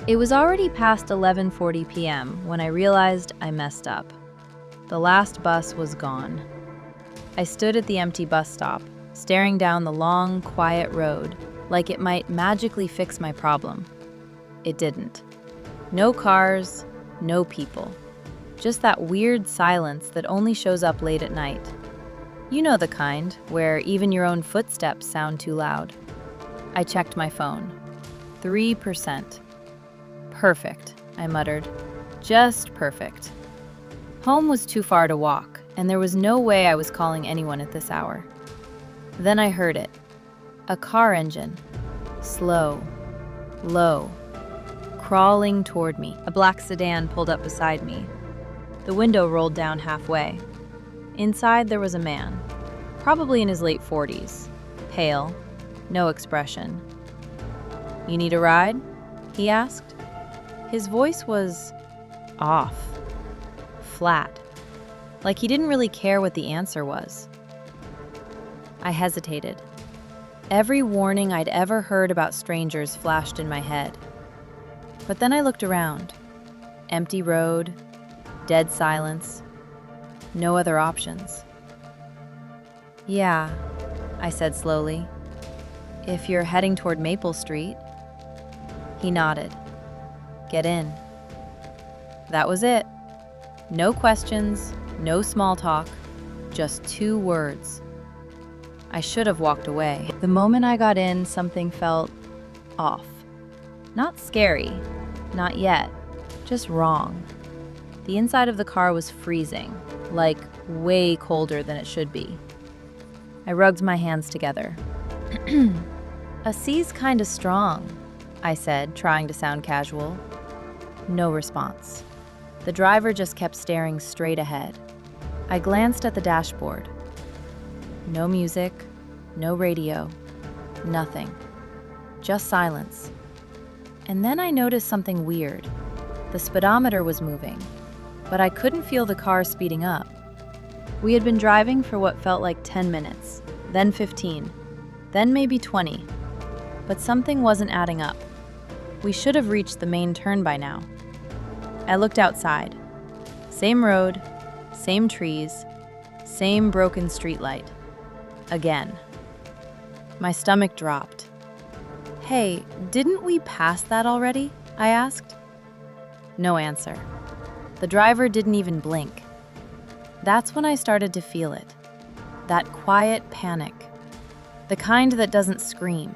It was already past 11:40 p.m. when I realized I messed up. The last bus was gone. I stood at the empty bus stop, staring down the long, quiet road, like it might magically fix my problem. It didn't. No cars, no people. Just that weird silence that only shows up late at night. You know the kind, where even your own footsteps sound too loud. I checked my phone. 3%. Perfect, I muttered. Just perfect. Home was too far to walk, and there was no way I was calling anyone at this hour. Then I heard it. A car engine. Slow. Low. Crawling toward me. A black sedan pulled up beside me. The window rolled down halfway. Inside there was a man, probably in his late 40s. Pale. No expression. "You need a ride?" he asked. His voice was off, flat, like he didn't really care what the answer was. I hesitated. Every warning I'd ever heard about strangers flashed in my head. But then I looked around. Empty road, dead silence, no other options. "Yeah," I said slowly. "If you're heading toward Maple Street." He nodded. "Get in." That was it. No questions, no small talk, just 2 words. I should have walked away. The moment I got in, something felt off. Not scary, not yet, just wrong. The inside of the car was freezing, like way colder than it should be. I rubbed my hands together. "A C's kinda strong," I said, trying to sound casual. No response. The driver just kept staring straight ahead. I glanced at the dashboard. No music, no radio, nothing. Just silence. And then I noticed something weird. The speedometer was moving, but I couldn't feel the car speeding up. We had been driving for what felt like 10 minutes, then 15, then maybe 20. But something wasn't adding up. We should have reached the main turn by now. I looked outside. Same road, same trees, same broken streetlight. Again. My stomach dropped. "Hey, didn't we pass that already?" I asked. No answer. The driver didn't even blink. That's when I started to feel it. That quiet panic. The kind that doesn't scream.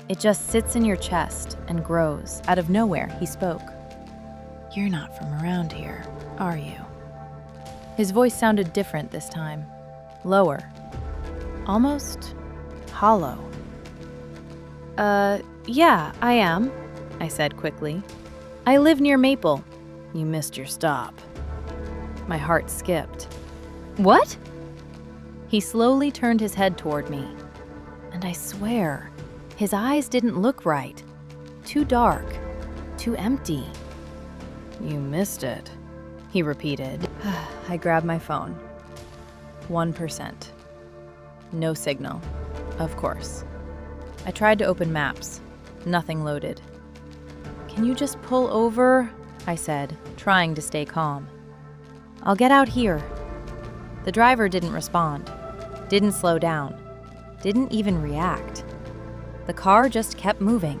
It just sits in your chest and grows. Out of nowhere, he spoke. "You're not from around here, are you?" His voice sounded different this time. Lower. Almost hollow. Yeah, I am," I said quickly. "I live near Maple." "You missed your stop." My heart skipped. "What?" He slowly turned his head toward me. And I swear, his eyes didn't look right. Too dark. Too empty. "You missed it," he repeated. I grabbed my phone. 1%. No signal. Of course. I tried to open maps. Nothing loaded. "Can you just pull over?" I said, trying to stay calm. "I'll get out here." The driver didn't respond. Didn't slow down. Didn't even react. The car just kept moving.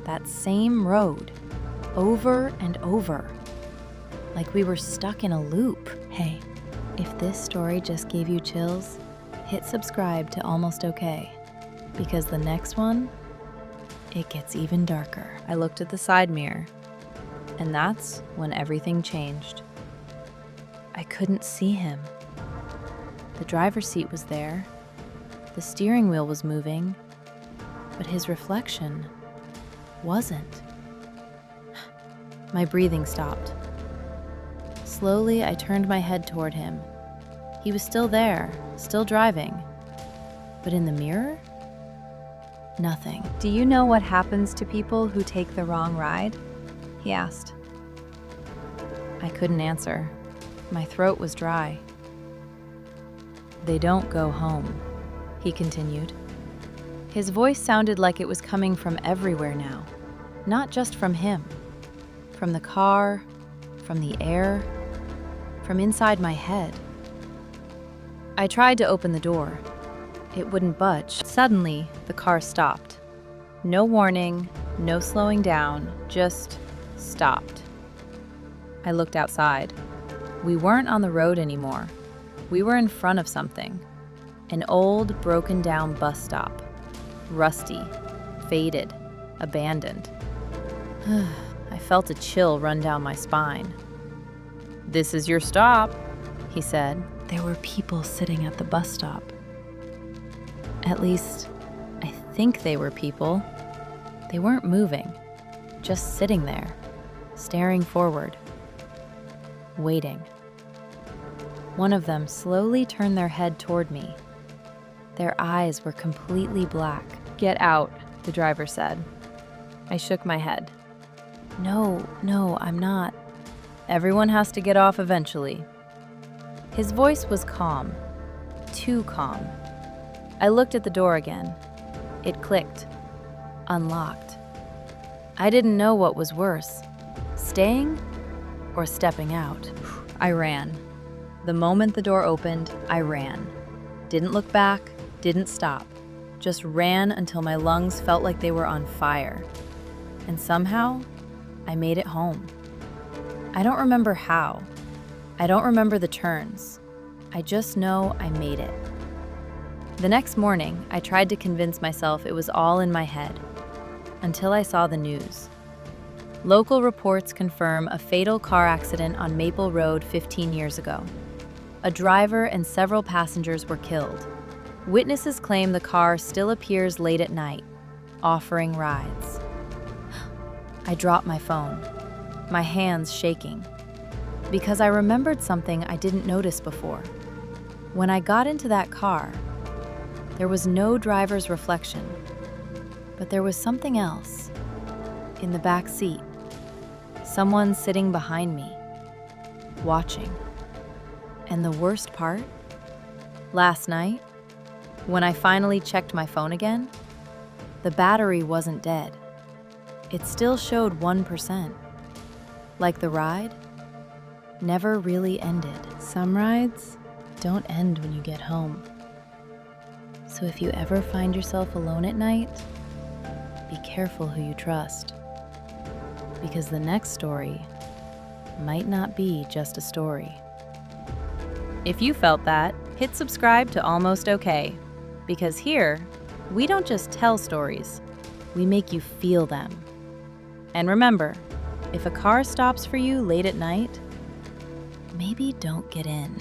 That same road. Over and over. Like we were stuck in a loop. Hey, if this story just gave you chills, hit subscribe to Almost Okay, because the next one, it gets even darker. I looked at the side mirror, and that's when everything changed. I couldn't see him. The driver's seat was there. The steering wheel was moving, but his reflection wasn't. My breathing stopped. Slowly, I turned my head toward him. He was still there, still driving. But in the mirror? Nothing. "Do you know what happens to people who take the wrong ride?" he asked. I couldn't answer. My throat was dry. "They don't go home," he continued. His voice sounded like it was coming from everywhere now. Not just from him, from the car, from the air, from inside my head. I tried to open the door. It wouldn't budge. Suddenly, the car stopped. No warning, no slowing down, just stopped. I looked outside. We weren't on the road anymore. We were in front of something. An old, broken-down bus stop. Rusty, faded, abandoned. I felt a chill run down my spine. "This is your stop," he said. There were people sitting at the bus stop. At least, I think they were people. They weren't moving, just sitting there, staring forward, waiting. One of them slowly turned their head toward me. Their eyes were completely black. "Get out," the driver said. I shook my head. No, I'm not. Everyone has to get off eventually." His voice was calm, too calm. I looked at the door again. It clicked, unlocked. I didn't know what was worse, staying or stepping out. I ran. The moment the door opened, I ran. Didn't look back, didn't stop. Just ran until my lungs felt like they were on fire. And somehow, I made it home. I don't remember how. I don't remember the turns. I just know I made it. The next morning, I tried to convince myself it was all in my head, until I saw the news. Local reports confirm a fatal car accident on Maple Road 15 years ago. A driver and several passengers were killed. Witnesses claim the car still appears late at night, offering rides. I dropped my phone, my hands shaking, because I remembered something I didn't notice before. When I got into that car, there was no driver's reflection, but there was something else. In the back seat, someone sitting behind me, watching. And the worst part? Last night, when I finally checked my phone again, the battery wasn't dead. It still showed 1%. Like the ride never really ended. Some rides don't end when you get home. So if you ever find yourself alone at night, be careful who you trust. Because the next story might not be just a story. If you felt that, hit subscribe to Almost Okay. Because here, we don't just tell stories, we make you feel them. And remember, if a car stops for you late at night, maybe don't get in.